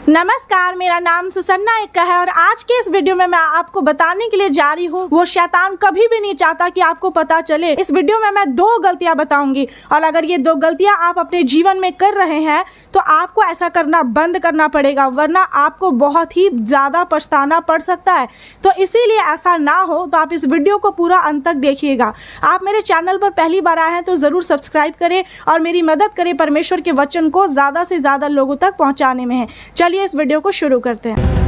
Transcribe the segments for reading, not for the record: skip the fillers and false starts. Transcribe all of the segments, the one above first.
नमस्कार, मेरा नाम सुसन्ना एक्का है और आज के इस वीडियो में मैं आपको बताने के लिए जा रही हूँ वो शैतान कभी भी नहीं चाहता कि आपको पता चले। इस वीडियो में मैं 2 गलतियां बताऊंगी और अगर ये 2 गलतियां आप अपने जीवन में कर रहे हैं तो आपको ऐसा करना बंद करना पड़ेगा, वरना आपको बहुत ही ज़्यादा पछताना पड़ सकता है। तो इसीलिए ऐसा ना हो तो आप इस वीडियो को पूरा अंत तक देखिएगा। आप मेरे चैनल पर पहली बार आए हैं तो ज़रूर सब्सक्राइब करें और मेरी मदद करें परमेश्वर के वचन को ज़्यादा से ज़्यादा लोगों तक पहुँचाने में है। चलिए इस वीडियो को शुरू करते हैं।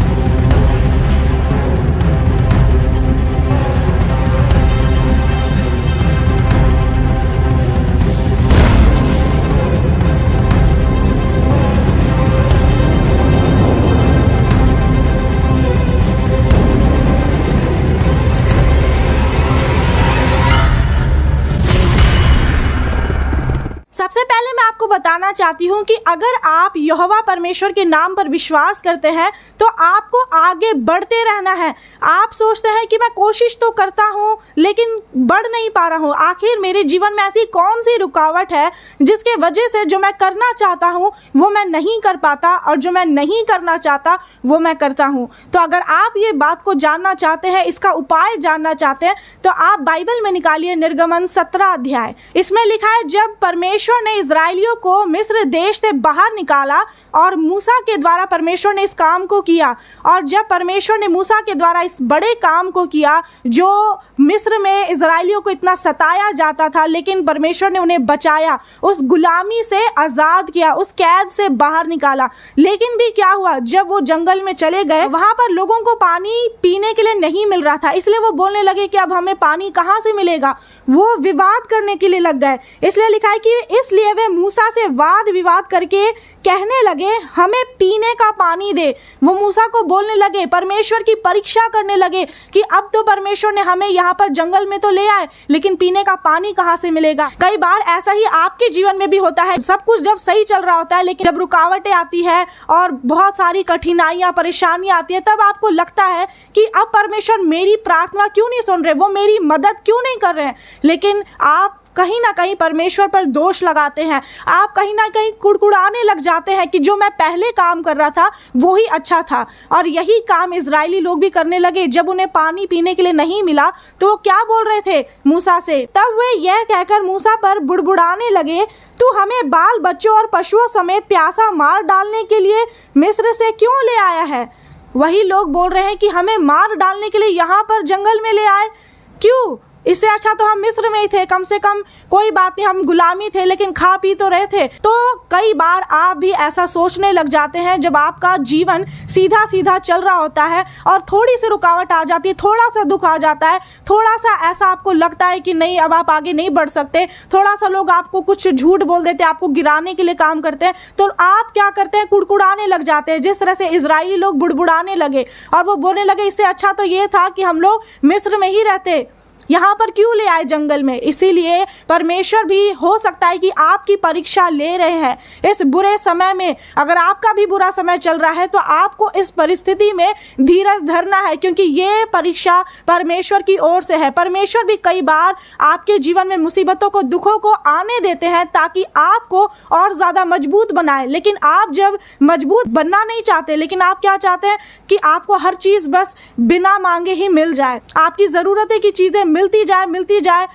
सबसे पहले मैं आपको बताना चाहती हूँ कि अगर आप यहोवा परमेश्वर के नाम पर विश्वास करते हैं तो आपको आगे बढ़ते रहना है। आप सोचते हैं कि मैं कोशिश तो करता हूँ लेकिन बढ़ नहीं पा रहा हूँ, आखिर मेरे जीवन में ऐसी कौन सी रुकावट है जिसके वजह से जो मैं करना चाहता हूँ वो मैं नहीं कर पाता और जो मैं नहीं करना चाहता वो मैं करता हूँ। तो अगर आप ये बात को जानना चाहते हैं, इसका उपाय जानना चाहते हैं, तो आप बाइबल में निकालिए निर्गमन 17 अध्याय। इसमें लिखा है, जब परमेश्वर ने इजराइलियों को मिस्र देश से बाहर निकाला और मूसा के द्वारा परमेश्वर ने इस काम को किया, और जब परमेश्वर ने मूसा के द्वारा इस बड़े काम को किया जो मिस्र में इजराइलियों को इतना सताया जाता था, लेकिन परमेश्वर ने उन्हें बचाया, उस गुलामी से आज़ाद किया, उस कैद से बाहर निकाला। लेकिन भी क्या हुआ, जब वो जंगल में चले गए वहां पर लोगों को पानी पीने के लिए नहीं मिल रहा था, इसलिए वो बोलने लगे कि अब हमें पानी कहाँ से मिलेगा। वो विवाद करने के लिए लग गए। इसलिए लिखा है कि इसलिए वे मूसा से वाद विवाद करके कहने लगे, हमें पीने का पानी दे। वो मूसा को बोलने लगे, परमेश्वर की परीक्षा करने लगे कि अब तो परमेश्वर ने हमें यहाँ पर जंगल में तो ले आए, लेकिन पीने का पानी कहाँ से मिलेगा। कई बार ऐसा ही आपके जीवन में भी होता है। सब कुछ जब सही चल रहा होता है, लेकिन जब रुकावटें आती है और बहुत सारी कठिनाइयाँ परेशानियाँ आती है, तब आपको लगता है कि अब परमेश्वर मेरी प्रार्थना क्यों नहीं सुन रहे, वो मेरी मदद क्यों नहीं कर रहे हैं। लेकिन आप कहीं ना कहीं परमेश्वर पर दोष लगाते हैं, आप कहीं ना कहीं कुड़कुड़ाने लग जाते हैं कि जो मैं पहले काम कर रहा था वो ही अच्छा था। और यही काम इजरायली लोग भी करने लगे। जब उन्हें पानी पीने के लिए नहीं मिला तो वो क्या बोल रहे थे मूसा से, तब वे यह कहकर मूसा पर बुड़बुड़ाने लगे, तू हमें बाल बच्चों और पशुओं समेत प्यासा मार डालने के लिए मिस्र से क्यों ले आया है। वही लोग बोल रहे हैं कि हमें मार डालने के लिए यहाँ पर जंगल में ले आए, क्यों, इससे अच्छा तो हम मिस्र में ही थे, कम से कम कोई बात नहीं, हम गुलामी थे लेकिन खा पी तो रहे थे। तो कई बार आप भी ऐसा सोचने लग जाते हैं जब आपका जीवन सीधा सीधा चल रहा होता है और थोड़ी सी रुकावट आ जाती है, थोड़ा सा दुख आ जाता है, थोड़ा सा ऐसा आपको लगता है कि नहीं अब आप आगे नहीं बढ़ सकते, थोड़ा सा लोग आपको कुछ झूठ बोल देते हैं, आपको गिराने के लिए काम करते हैं, तो आप क्या करते हैं, कुड़कुड़ाने लग जाते हैं। जिस तरह से इजरायली लोग बुड़बुड़ाने लगे और वो बोलने लगे इससे अच्छा तो ये था कि हम लोग मिस्र में ही रहते, यहाँ पर क्यों ले आए जंगल में। इसीलिए परमेश्वर भी हो सकता है कि आपकी परीक्षा ले रहे हैं इस बुरे समय में। अगर आपका भी बुरा समय चल रहा है तो आपको इस परिस्थिति में धीरज धरना है, क्योंकि ये परीक्षा परमेश्वर की ओर से है। परमेश्वर भी कई बार आपके जीवन में मुसीबतों को, दुखों को आने देते हैं ताकि आपको और ज़्यादा मजबूत बनाए। लेकिन आप जब मजबूत बनना नहीं चाहते, लेकिन आप क्या चाहते हैं कि आपको हर चीज़ बस बिना मांगे ही मिल जाए, आपकी ज़रूरतें की चीज़ें मिलती जाए,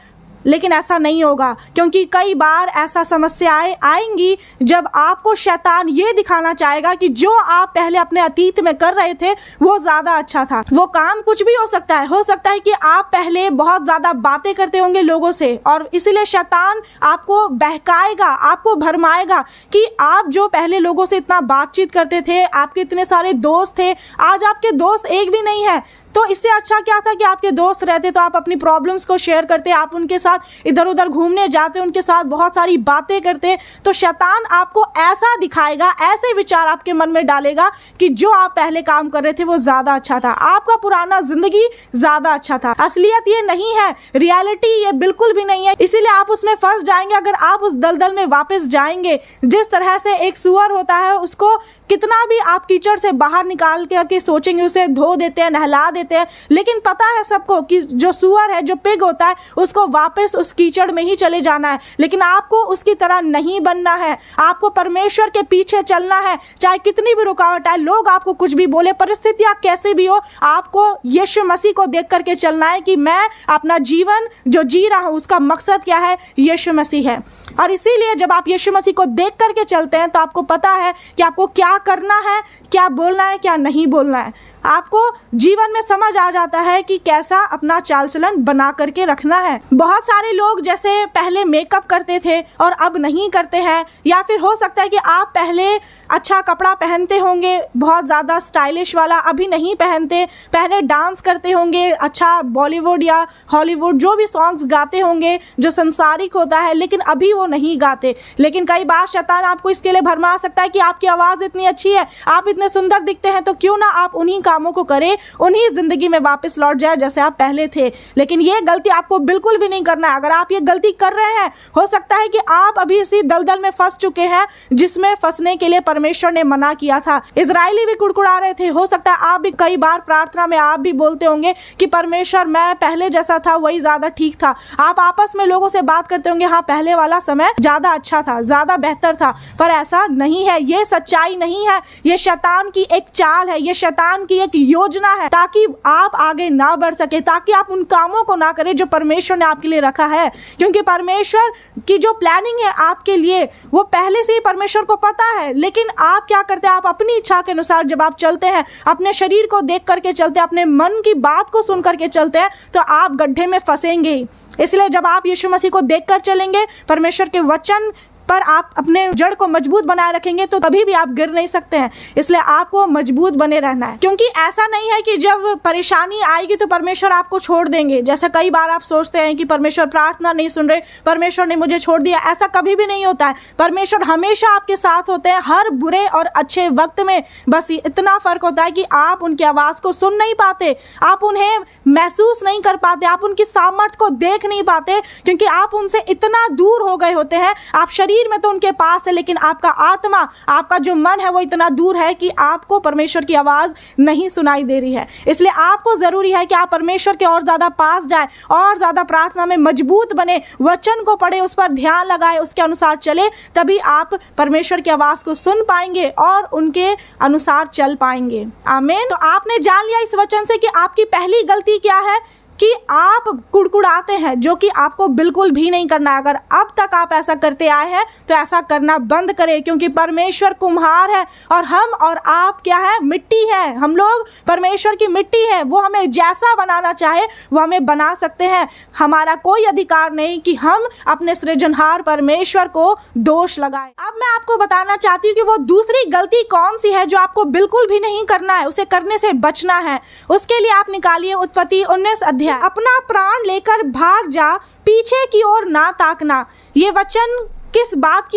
लेकिन ऐसा नहीं होगा, क्योंकि कई बार ऐसा समस्याएं आएंगी जब आपको शैतान ये दिखाना चाहेगा कि जो आप पहले अपने अतीत में कर रहे थे वो ज़्यादा अच्छा था। वो काम कुछ भी हो सकता है कि आप पहले बहुत ज़्यादा बातें करते होंगे लोगों से, और इसीलिए शैतान आपको बहकाएगा, आपको भरमाएगा कि आप जो पहले लोगों से इतना बातचीत करते थे, आपके इतने सारे दोस्त थे, आज आपके दोस्त एक भी नहीं है। तो इससे अच्छा क्या था कि आपके दोस्त रहते तो आप अपनी प्रॉब्लम्स को शेयर करते, आप उनके साथ इधर उधर घूमने जाते, उनके साथ बहुत सारी बातें करते। तो शैतान आपको ऐसा दिखाएगा, ऐसे विचार आपके मन में डालेगा कि जो आप पहले काम कर रहे थे वो ज़्यादा अच्छा था, आपका पुराना जिंदगी ज़्यादा अच्छा था। असलियत ये नहीं है, रियलिटी ये बिल्कुल भी नहीं है, इसीलिए आप उसमें फंस जाएंगे अगर आप उस दलदल में वापस जाएंगे। जिस तरह से एक सुअर होता है, उसको कितना भी आप कीचड़ से बाहर निकाल के सोचेंगे, उसे धो देते हैं, नहला देते हैं, लेकिन पता है सबको कि जो सुअर है, जो पिग होता है, उसको वापस उस कीचड़ में ही चले जाना है। लेकिन आपको उसकी तरह नहीं बनना है, आपको परमेश्वर के पीछे चलना है। चाहे कितनी भी रुकावट आए, लोग आपको कुछ भी बोले, परिस्थितियां कैसे भी हो, आपको यीशु मसीह को देख करके चलना है कि मैं अपना जीवन जो जी रहा हूं उसका मकसद क्या है, यीशु मसीह है। और इसीलिए जब आप यीशु मसीह को देख करके चलते हैं तो आपको पता है कि आपको क्या करना है, क्या बोलना है, क्या नहीं बोलना है। आपको जीवन में समझ आ जाता है कि कैसा अपना चाल चलन बना करके रखना है। बहुत सारे लोग जैसे पहले मेकअप करते थे और अब नहीं करते हैं, या फिर हो सकता है कि आप पहले अच्छा कपड़ा पहनते होंगे, बहुत ज़्यादा स्टाइलिश वाला, अभी नहीं पहनते। पहले डांस करते होंगे, अच्छा बॉलीवुड या हॉलीवुड जो भी सॉन्ग्स गाते होंगे जो संसारिक होता है, लेकिन अभी वो नहीं गाते। लेकिन कई बार शैतान आपको इसके लिए भरमा सकता है कि आपकी आवाज़ इतनी अच्छी है, आप इतने सुंदर दिखते हैं, तो क्यों ना आप उन्हीं कामों को करें, उन्हीं जिंदगी में वापस लौट जाए जैसे आप पहले थे। लेकिन ये गलती आपको बिल्कुल भी नहीं करना है। अगर आप ये गलती कर रहे हैं, हो सकता है कि आप अभी इसी दलदल में फंस चुके हैं जिसमें फंसने के लिए परमेश्वर ने मना किया था। इजरायली भी कुड़कुड़ा रहे थे। हो सकता है आप भी कई बार प्रार्थना में आप भी बोलते होंगे कि परमेश्वर, मैं पहले जैसा था वही ज्यादा ठीक था। आप आपस में लोगों से बात करते होंगे, हाँ पहले वाला समय ज्यादा अच्छा था, ज्यादा बेहतर था, पर ऐसा नहीं है। ये सच्चाई नहीं है, ये शैतान की एक चाल है, ये शैतान की एक योजना है ताकि आप आगे ना बढ़ सके, ताकि आप उन कामों को ना करें जो परमेश्वर ने आपके लिए रखा है। क्योंकि परमेश्वर की जो प्लानिंग है आपके लिए वो पहले से ही परमेश्वर को पता है। लेकिन आप क्या करते हैं, आप अपनी इच्छा के अनुसार जब आप चलते हैं, अपने शरीर को देख करके चलते हैं, अपने मन की बात को सुन करके चलते हैं, तो आप गड्ढे में फंसेंगे ही। इसलिए जब आप यीशु मसीह को देखकर चलेंगे, परमेश्वर के वचन पर आप अपने जड़ को मजबूत बनाए रखेंगे, तो कभी भी आप गिर नहीं सकते हैं। इसलिए आपको मजबूत बने रहना है, क्योंकि ऐसा नहीं है कि जब परेशानी आएगी तो परमेश्वर आपको छोड़ देंगे। जैसे कई बार आप सोचते हैं कि परमेश्वर प्रार्थना नहीं सुन रहे, परमेश्वर ने मुझे छोड़ दिया, ऐसा कभी भी नहीं होता है। परमेश्वर हमेशा आपके साथ होते हैं, हर बुरे और अच्छे वक्त में। बस इतना फर्क होता है कि आप उनकी आवाज को सुन नहीं पाते, आप उन्हें महसूस नहीं कर पाते, आप उनकी सामर्थ्य को देख नहीं पाते, क्योंकि आप उनसे इतना दूर हो गए होते हैं। आप शरीर में तो उनके पास है, लेकिन आपका आत्मा, आपका जो मन है वो इतना दूर है कि आपको परमेश्वर की आवाज नहीं सुनाई दे रही है। इसलिए आपको जरूरी है कि आप परमेश्वर के और ज्यादा पास जाए, और ज्यादा प्रार्थना में मजबूत बने, वचन को पढ़े, उस पर ध्यान लगाए, उसके अनुसार चले, तभी आप परमेश्वर की आवाज को सुन पाएंगे और उनके अनुसार चल पाएंगे। आमीन। तो आपने जान लिया इस वचन से कि आपकी पहली गलती क्या है, कि आप कुड़कुड़ाते हैं, जो कि आपको बिल्कुल भी नहीं करना है। अगर अब तक आप ऐसा करते आए हैं तो ऐसा करना बंद करें, क्योंकि परमेश्वर कुम्हार है और हम और आप क्या है, मिट्टी है। हम लोग परमेश्वर की मिट्टी है, वो हमें जैसा बनाना चाहे वो हमें बना सकते हैं। हमारा कोई अधिकार नहीं कि हम अपने सृजनहार परमेश्वर को दोष लगाएं। अब मैं आपको बताना चाहती हूँ कि वो दूसरी गलती कौन सी है जो आपको बिल्कुल भी नहीं करना है, उसे करने से बचना है। उसके लिए आप निकालिए उत्पत्ति 19 अध्याय। अपना प्राण लेकर भाग जा, पीछे की ओर ना ताकना। ये वचन किस बात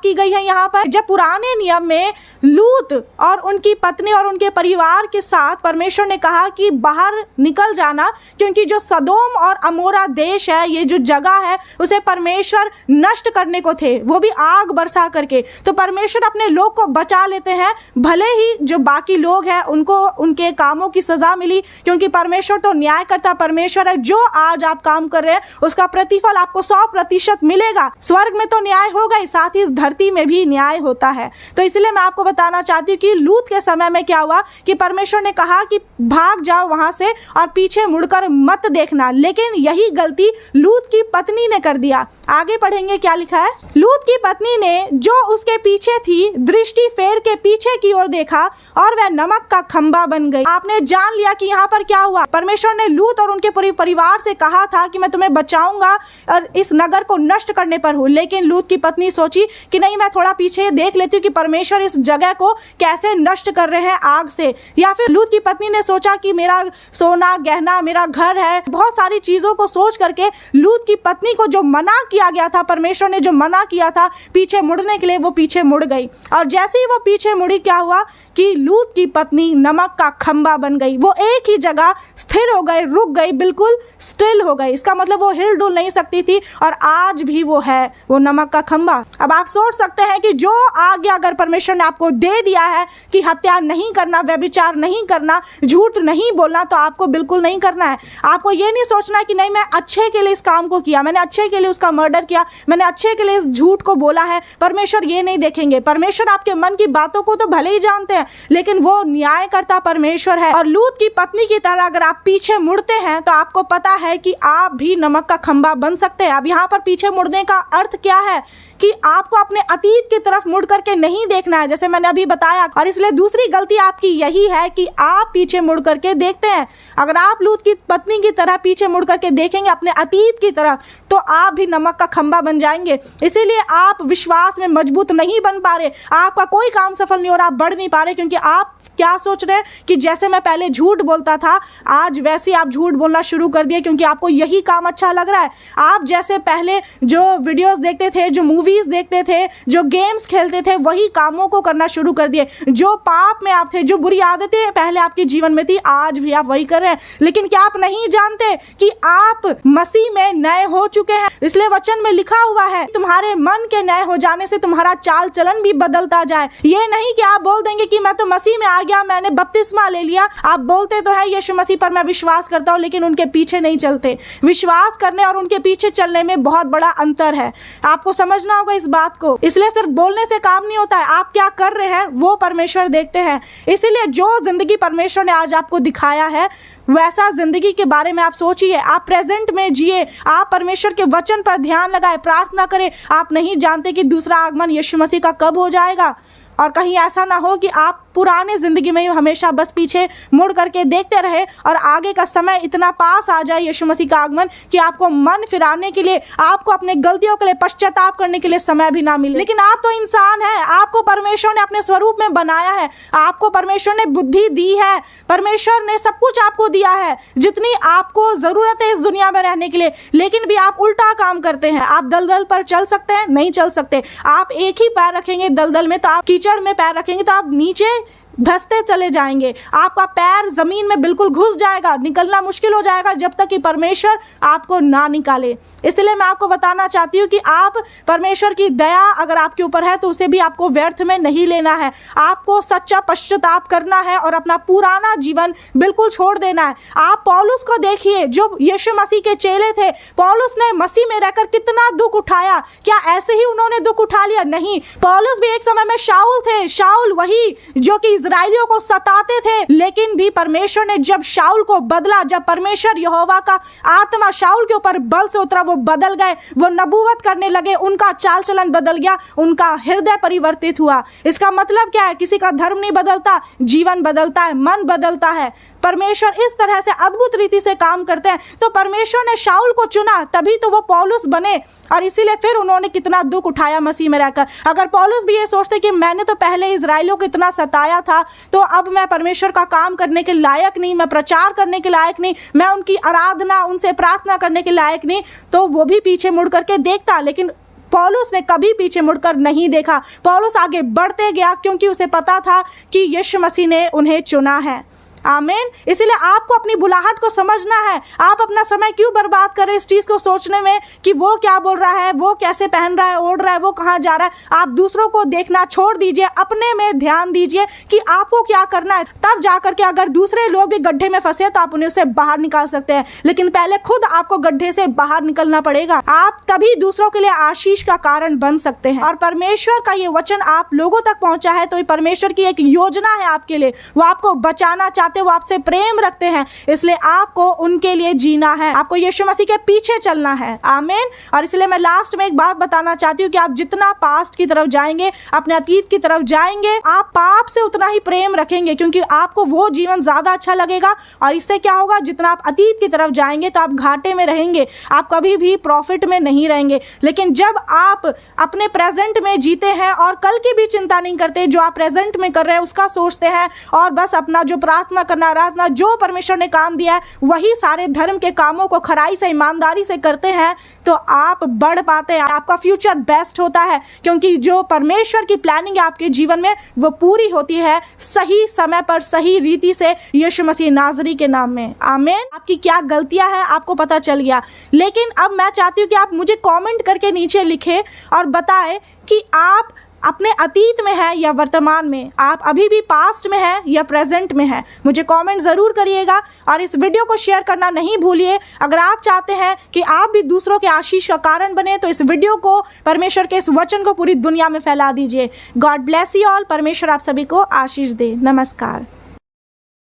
की गई है यहाँ पर? जब पुराने नियम में लूत और उनकी पत्नी और उनके परिवार के साथ परमेश्वर ने कहा कि बाहर निकल जाना, क्योंकि जो सदोम और अमोरा देश है, ये जो जगह है, उसे परमेश्वर नष्ट करने को थे, वो भी आग बरसा करके। तो परमेश्वर अपने लोग को बचा लेते हैं, भले ही जो बाकी लोग हैं उनको उनके कामों की सजा मिली, क्योंकि परमेश्वर तो न्याय करता परमेश्वर है। जो आज आप काम कर रहे हैं उसका प्रतिफल आपको 100% मिलेगा। स्वर्ग में तो न्याय होगा ही, साथ ही इस धरती में भी न्याय होता है। तो इसलिए मैं आपको बताना चाहती हूँ कि लूत के समय में क्या हुआ कि परमेश्वर ने कहा कि भाग जाओ वहां से और पीछे मुड़कर मत देखना, लेकिन यही गलती लूत की पत्नी ने कर दिया। आगे पढ़ेंगे क्या लिखा है। लूत की पत्नी ने जो उसके पीछे थी, दृष्टि फेर के पीछे की ओर देखा और वह नमक का खंबा बन गई। आपने जान लिया कि यहाँ पर क्या हुआ। परमेश्वर ने लूत और उनके पूरे परिवार से कहा था कि मैं तुम्हें बचाऊंगा और इस नगर को नष्ट करने पर हूँ, लेकिन लूत की पत्नी सोची कि नहीं, मैं थोड़ा पीछे देख लेती हूँ कि परमेश्वर इस जगह को कैसे नष्ट कर रहे हैं आग से। या फिर लूत की पत्नी ने सोचा कि मेरा सोना गहना, मेरा घर है, बहुत सारी चीजों को सोच करके लूत की पत्नी को जो मना किया गया था, परमेश्वर ने जो मना किया था पीछे मुड़ने के लिए, वो पीछे मुड़ गई। और जैसे ही वो पीछे मुड़ी, क्या हुआ कि लूत की पत्नी नमक का खंबा बन गई। वो एक ही जगह स्थिर हो गई, रुक गई, बिल्कुल स्टिल हो गई। इसका मतलब वो हिल डुल नहीं सकती थी और आज भी वो है, वो नमक का खंबा। अब आप सोच सकते हैं कि जो आज्ञा अगर परमेश्वर ने आपको दे दिया है कि हत्या नहीं करना, व्यभिचार नहीं करना, झूठ नहीं बोलना, तो आपको बिल्कुल नहीं करना है। आपको ये नहीं सोचना है कि नहीं मैं अच्छे के लिए इस काम को किया, मैंने अच्छे के लिए उसका मर्डर किया, मैंने अच्छे के लिए इस झूठ को बोला है। परमेश्वर ये नहीं देखेंगे। परमेश्वर आपके मन की बातों को तो भले ही जानते हैं, लेकिन वो न्यायकर्ता परमेश्वर है। और लूत की पत्नी की तरह अगर आप पीछे मुड़ते हैं तो आपको पता है कि आप भी नमक का खंबा बन सकते हैं। अब यहाँ पर पीछे मुड़ने का अर्थ क्या है कि आपको अपने अतीत की तरफ मुड़ करके नहीं देखना है, जैसे मैंने अभी बताया। और इसलिए दूसरी गलती आपकी यही है कि आप पीछे मुड़ करके देखते हैं। अगर आप लूत की पत्नी की तरह पीछे मुड़ करके देखेंगे अपने अतीत की तरफ, तो आप भी नमक का खंबा बन जाएंगे। इसीलिए आप विश्वास में मजबूत नहीं बन पा रहे, आपका कोई काम सफल नहीं हो रहा, आप बढ़ नहीं पा रहे, क्योंकि आप क्या सोच रहे हैं कि जैसे मैं पहले झूठ बोलता था, आज वैसे आप झूठ बोलना शुरू कर दिए क्योंकि आपको यही काम अच्छा लग रहा है। आप जैसे पहले जो वीडियोस देखते थे, जो मूवीज देखते थे, जो गेम्स खेलते थे, वही कामों को करना शुरू कर दिए। जो पाप में आप थे, जो बुरी आदतें पहले आपके जीवन में थी, आज भी आप वही कर रहे हैं। लेकिन क्या आप नहीं जानते कि आप मसीह में नए हो चुके हैं? इसलिए वचन में लिखा हुआ है, तुम्हारे मन के नए हो जाने से तुम्हारा चाल चलन भी बदलता जाए। ये नहीं कि आप बोल देंगे कि मैं तो मसीह में आ गया, मैंने बपतिस्मा ले लिया। आप बोलते तो है यीशु मसीह पर मैं विश्वास करता हूं, लेकिन उनके पीछे नहीं चलते। विश्वास करने और उनके पीछे चलने में बहुत बड़ा अंतर है, आपको समझना होगा इस बात को। इसलिए सिर्फ बोलने से काम नहीं होता है, आप क्या कर रहे हैं वो परमेश्वर देखते हैं। इसीलिए जो जिंदगी परमेश्वर ने आज आपको दिखाया है, वैसा जिंदगी के बारे में आप सोचिए। आप प्रेजेंट में जिए, आप परमेश्वर के वचन पर ध्यान लगाए, प्रार्थना करें। आप नहीं जानते कि दूसरा आगमन यीशु मसीह का कब हो जाएगा, और कहीं ऐसा ना हो कि आप पुराने जिंदगी में हमेशा बस पीछे मुड़ करके देखते रहे और आगे का समय इतना पास आ जाए यीशु मसीह का आगमन कि आपको मन फिराने के लिए, आपको अपने गलतियों के लिए पश्चाताप करने के लिए समय भी ना मिले। लेकिन आप तो इंसान हैं, आपको परमेश्वर ने अपने स्वरूप में बनाया है, आपको परमेश्वर ने बुद्धि दी है, परमेश्वर ने सब कुछ आपको दिया है जितनी आपको जरूरत है इस दुनिया में रहने के लिए। लेकिन भी आप उल्टा काम करते हैं। आप दलदल पर चल सकते हैं? नहीं चल सकते। आप एक ही पैर रखेंगे दलदल में तो आप कीचड़ में पैर रखेंगे तो आप नीचे धंसते चले जाएंगे, आपका पैर जमीन में बिल्कुल घुस जाएगा, निकलना मुश्किल हो जाएगा जब तक कि परमेश्वर आपको ना निकाले। इसलिए मैं आपको बताना चाहती हूँ कि आप परमेश्वर की दया अगर आपके ऊपर है तो उसे भी आपको व्यर्थ में नहीं लेना है। आपको सच्चा पश्चाताप करना है और अपना पुराना जीवन बिल्कुल छोड़ देना है। आप पौलुस को देखिए, जो यीशु मसीह के चेले थे। पौलुस ने मसीह में रहकर कितना दुख उठाया। क्या ऐसे ही उन्होंने दुख उठा लिया? नहीं, पौलुस भी एक समय में शाऊल थे। शाऊल वही जो कि इस्राएलियों को सताते थे, लेकिन भी परमेश्वर ने जब शाऊल को बदला, जब परमेश्वर यहोवा का आत्मा शाऊल के ऊपर बल से उतरा, वो बदल गए, वो नबूवत करने लगे, उनका चाल चलन बदल गया, उनका हृदय परिवर्तित हुआ। इसका मतलब क्या है? किसी का धर्म नहीं बदलता, जीवन बदलता है, मन बदलता है। परमेश्वर इस तरह से अद्भुत रीति से काम करते हैं। तो परमेश्वर ने शाऊल को चुना, तभी तो वो पौलुस बने, और इसीलिए फिर उन्होंने कितना दुख उठाया मसीह में रहकर। अगर पौलुस भी ये सोचते कि मैंने तो पहले इजराइलियों को इतना सताया था, तो अब मैं परमेश्वर का काम करने के लायक नहीं, मैं प्रचार करने के लायक नहीं, मैं उनकी आराधना, उनसे प्रार्थना करने के लायक नहीं, तो वो भी पीछे मुड़ करके देखता। लेकिन पौलुस ने कभी पीछे मुड़कर नहीं देखा। पौलुस आगे बढ़ते गया क्योंकि उसे पता था कि यीशु मसीह ने उन्हें चुना है। आमीन। इसीलिए आपको अपनी बुलाहट को समझना है। आप अपना समय क्यों बर्बाद करें इस चीज को सोचने में कि वो क्या बोल रहा है, वो कैसे पहन रहा है, ओढ़ रहा है, वो कहाँ जा रहा है। आप दूसरों को देखना छोड़ दीजिए, अपने में ध्यान दीजिए कि आपको क्या करना है। तब जाकर के अगर दूसरे लोग भी गड्ढे में फंसे तो आप उन्हें उससे बाहर निकाल सकते हैं, लेकिन पहले खुद आपको गड्ढे से बाहर निकलना पड़ेगा। आप तभी दूसरों के लिए आशीष का कारण बन सकते हैं। और परमेश्वर का ये वचन आप लोगों तक पहुंचा है तो परमेश्वर की एक योजना है आपके लिए। वो आपको बचाना वो आपसे प्रेम रखते हैं, इसलिए आपको उनके लिए जीना है, आपको यीशु मसीह के पीछे चलना है। आमीन। और इसलिए मैं लास्ट में एक बात बताना चाहती हूँ कि आप जितना पास्ट की तरफ जाएंगे, अपने अतीत की तरफ जाएंगे, आप पाप से उतना ही प्रेम रखेंगे, क्योंकि आपको वो जीवन ज्यादा अच्छा लगेगा। और इससे क्या होगा, जितना आप अतीत की तरफ जाएंगे तो आप घाटे में रहेंगे, आप कभी भी प्रॉफिट में नहीं रहेंगे। लेकिन जब आप अपने प्रेजेंट में जीते हैं और कल की भी चिंता नहीं करते, जो आप प्रेजेंट में कर रहे हैं उसका सोचते हैं और बस अपना जो प्रार्थना प्रार्थना करना, आराधना, जो परमेश्वर ने काम दिया है वही सारे धर्म के कामों को खराई से, ईमानदारी से करते हैं तो आप बढ़ पाते हैं, आपका फ्यूचर बेस्ट होता है, क्योंकि जो परमेश्वर की प्लानिंग है आपके जीवन में वो पूरी होती है सही समय पर, सही रीति से, यीशु मसीह नाज़री के नाम में। आमीन। आपकी क्या गलतियां हैं आपको पता चल गया, लेकिन अब मैं चाहती हूँ कि आप मुझे कमेंट करके नीचे लिखें और बताएं कि आप अपने अतीत में है या वर्तमान में, आप अभी भी पास्ट में है या प्रेजेंट में है। मुझे कमेंट ज़रूर करिएगा और इस वीडियो को शेयर करना नहीं भूलिए। अगर आप चाहते हैं कि आप भी दूसरों के आशीष का कारण बने तो इस वीडियो को, परमेश्वर के इस वचन को पूरी दुनिया में फैला दीजिए। God bless you all. परमेश्वर आप सभी को आशीष दे। नमस्कार।